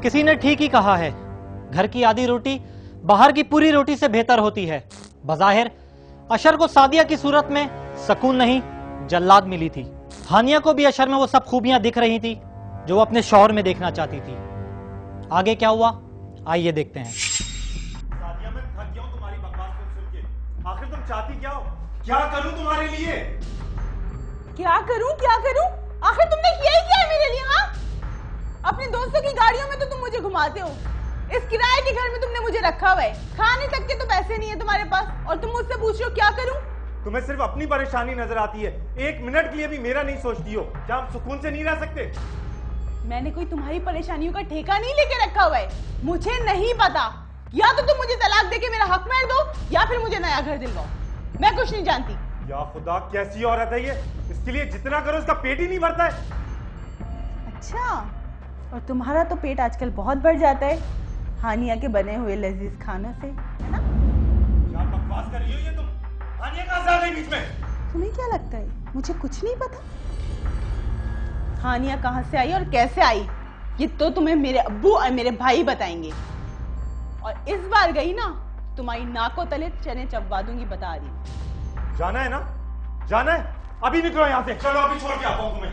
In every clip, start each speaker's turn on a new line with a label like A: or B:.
A: किसी ने ठीक ही कहा है, घर की आधी रोटी बाहर की पूरी रोटी से बेहतर होती है। बज़ाहिर अशर को सादिया की सूरत में सुकून नहीं, जल्लाद मिली थी। हानिया को भी अशर में वो सब खूबियां दिख रही थी जो वो अपने शौहर में देखना चाहती थी। आगे क्या हुआ, आइए देखते हैं।
B: सादिया, मैं थक गया हूं तुम्हारी बकवास सुन के। आखिर तुम चाहती क्या हो? क्या करूं तुम्हारे लिए?
C: क्या करूं क्या करूं? आखिर तुमने किया ही क्या है मेरे लिए? हाँ, अपने दोस्तों की गाड़ियों में तो तुम मुझे घुमाते हो, इस किराए के घर में तुमने मुझे रखा हुआ है, खाने तक के तो पैसे नहीं है तुम्हारे पास, और तुम मुझसे पूछ रहे हो क्या करूं?
B: तुम्हें सिर्फ अपनी परेशानी नजर आती है, एक मिनट के लिए भी मेरा नहीं सोचती हो। क्या हम सुकून से नहीं रह सकते?
C: मैंने कोई तुम्हारी परेशानियों का ठेका नहीं लेके रखा हुआ है, मुझे नहीं पता। या तो तुम मुझे तलाक देके मेरा हक मार दो या फिर मुझे नया घर दिलवाओ, मैं कुछ नहीं जानती।
B: या खुदा, कैसी औरत है ये? इसके लिए जितना करो उसका पेट ही नहीं भरता है।
C: अच्छा, और तुम्हारा तो पेट आजकल बहुत बढ़ जाता है हानिया के बने हुए लजीज खानों से, है ना?
B: क्या बकवास कर रही हो ये तुम? हानिया कहां से आ गई बीच में?
C: तुम्हें क्या लगता है मुझे कुछ नहीं पता? हानिया कहां से आई और कैसे आई ये तो तुम्हें मेरे अब्बू और मेरे भाई बताएंगे। और इस बार गई ना, तुम्हारी नाकों तले चने चबवा दूंगी, बता रही।
B: जाना है ना? जाना है? अभी निकलो यहाँ से। चलो, अभी छोड़ के आता हूँ तुम्हें।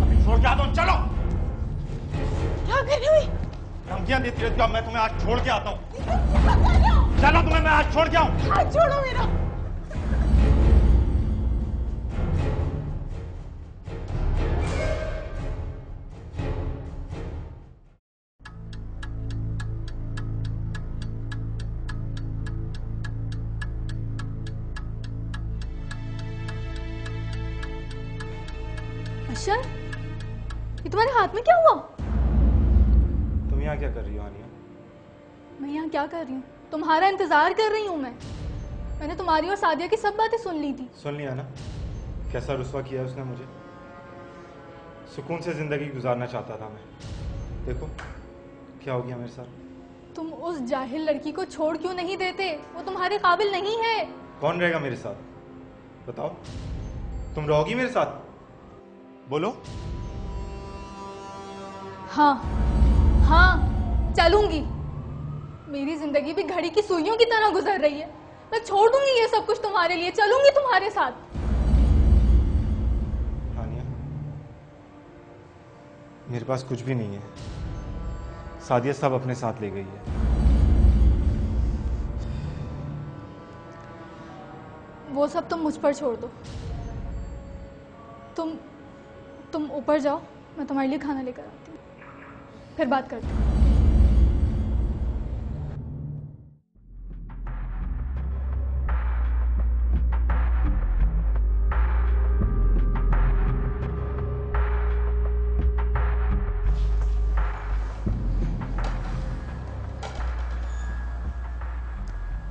B: अभी छोड़ के आता हूँ, चलो।
C: क्या कर रही हुई?
B: धमकियां देती रहती हो, मैं तुम्हें आज छोड़ के आता हूँ। चलो, तुम्हें मैं आज छोड़ के आऊँ।
C: हाथ छोड़ो मेरा।
D: अशर, ये तुम्हारे हाथ में क्या हुआ?
B: तुम यहाँ क्या कर रही हो हानिया?
D: मैं यहाँ क्या कर रही हूँ? तुम्हारा इंतजार कर रही हूँ मैं। मैंने तुम्हारी और सादिया की सब बातें सुन ली थी।
B: सुन लिया ना? कैसा रुस्वा किया उसने मुझे। सुकून से जिंदगी गुजारना चाहता था मैं। देखो क्या हो गया मेरे साथ।
D: तुम उस जाहिल लड़की को छोड़ क्यों नहीं देते? वो तुम्हारे काबिल नहीं है।
B: कौन रहेगा मेरे साथ? बताओ, तुम रहोगी मेरे साथ? बोलो।
D: हाँ हाँ, चलूंगी। मेरी जिंदगी भी घड़ी की सुइयों की तरह गुजर रही है। मैं छोड़ दूंगी ये सब कुछ तुम्हारे लिए, चलूंगी तुम्हारे साथ।
B: हानिया, मेरे पास कुछ भी नहीं है। सादिया सब अपने साथ ले गई है।
D: वो सब तुम मुझ पर छोड़ दो। तुम ऊपर जाओ, मैं तुम्हारे लिए खाना लेकर आती हूँ, फिर बात करते हैं।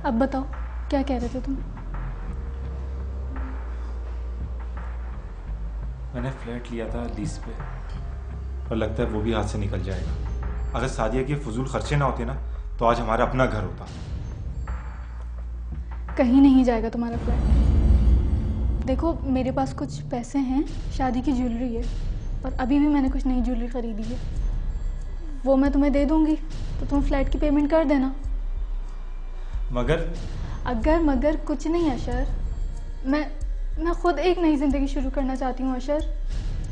D: अब बताओ, क्या कह रहे थे तुम?
B: मैंने फ्लैट लिया था लीज पे, और लगता है वो भी हाथ से निकल जाएगा। अगर सादिया के फजूल खर्चे ना होते ना, तो आज हमारा अपना घर होता।
D: कहीं नहीं जाएगा तुम्हारा फ्लैट। देखो, मेरे पास कुछ पैसे हैं, शादी की ज्वेलरी है, और अभी भी मैंने कुछ नई ज्वेलरी खरीदी है। वो मैं तुम्हें दे दूंगी, तो तुम फ्लैट की पेमेंट कर देना।
B: मगर
D: अगर मगर कुछ नहीं अशर, मैं खुद एक नई जिंदगी शुरू करना चाहती हूँ अशर।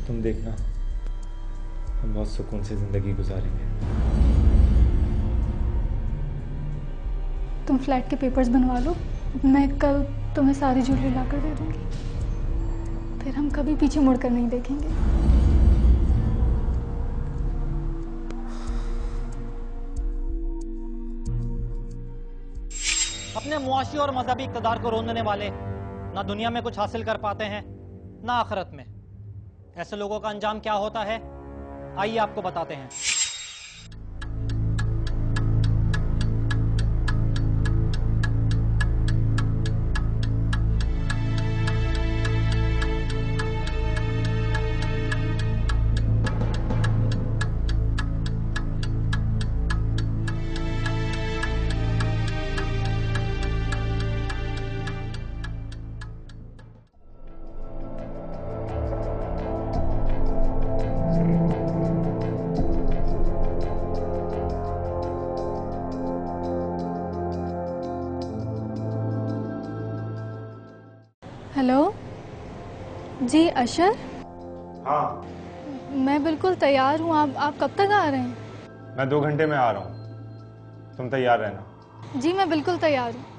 B: तुम देखना, हम बहुत सुकून से जिंदगी गुजारेंगे।
D: तुम फ्लैट के पेपर्स बनवा लो, मैं कल तुम्हें सारी ज्वेलरी ला कर दे दूंगी, फिर हम कभी पीछे मुड़कर नहीं देखेंगे।
A: अपने मुआशी और मजहबी इक़्तिदार को रोंदने वाले ना दुनिया में कुछ हासिल कर पाते हैं ना आखिरत में। ऐसे लोगों का अंजाम क्या होता है, आइए आपको बताते हैं।
D: जी अशर,
B: हाँ,
D: मैं बिल्कुल तैयार हूँ। आप कब तक आ रहे हैं?
B: मैं 2 घंटे में आ रहा हूँ, तुम तैयार रहना।
D: जी मैं बिल्कुल तैयार हूँ।